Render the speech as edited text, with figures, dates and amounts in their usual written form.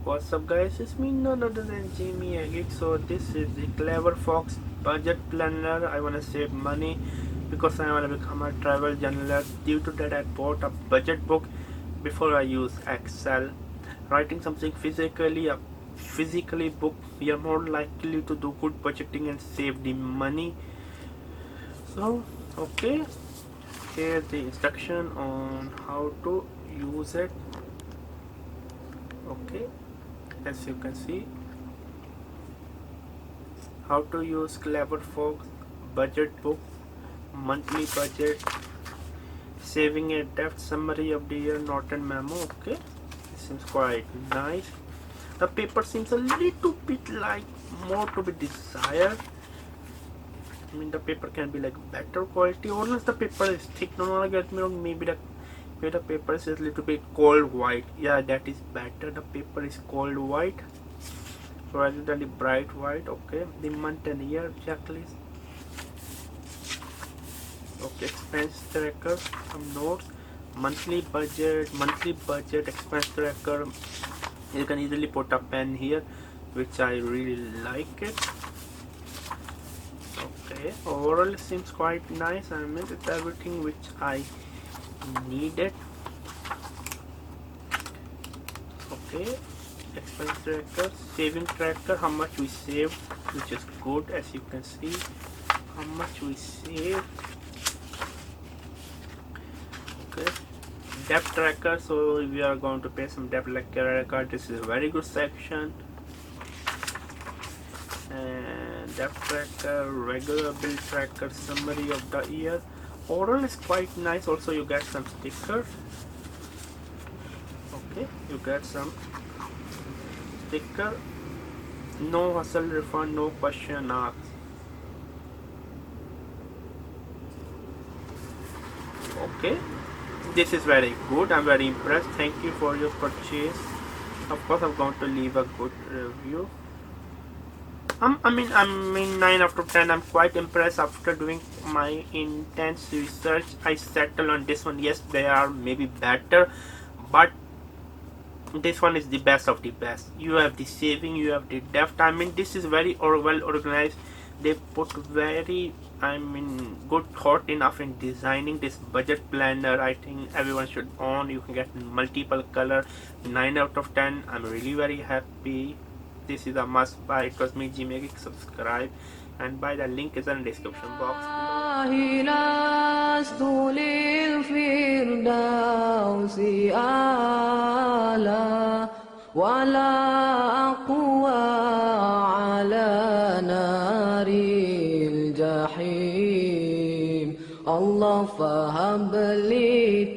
What's up guys, it's me none other than Jamie Geek. So this is the Clever Fox budget planner. I wanna save money because I wanna become a travel journalist. Due to that I bought a budget book before I use Excel. Writing something physically book, we are more likely to do good budgeting and save the money. So okay, here's the instruction on how to use it. Okay, as you can see, how to use Clever Fox budget book, monthly budget, saving a debt, summary of the year, note and memo. Okay, it seems quite nice. The paper seems a little bit like more to be desired. I mean, the paper can be like better quality, or else the paper is thick. No, get me wrong. Maybe the paper is a little bit cold white. Yeah, that is better. The paper is cold white rather than the bright white. Okay, the month and year checklist. Okay, expense tracker, some notes, monthly budget, expense tracker. You can easily put a pen here, which I really like it. Okay, overall it seems quite nice. I mean, it's everything which I needed. Okay, expense tracker, saving tracker, how much we saved, which is good. As you can see, how much we saved. Okay, debt tracker, so we are going to pay some debt like credit card. This is a very good section. And debt tracker, regular bill tracker, summary of the year. Overall is quite nice. Also you get some stickers. Okay, you get some sticker. No hustle refund, no question asked. Okay, this is very good. I'm very impressed. Thank you for your purchase. Of course I'm going to leave a good review. I mean 9 out of 10. I'm quite impressed. After doing my intense research, I settled on this one. Yes, they are maybe better, but this one is the best of the best. You have the saving, you have the depth. I mean, this is very well organized. They put very good thought enough in designing this budget planner. I think everyone should own. You can get multiple color. 9 out of 10. I'm really very happy. This is a must buy. It was me, Jimmy. Subscribe and buy. The link is in the description box below. ولا أقوى على نار الجحيم الله فهب لي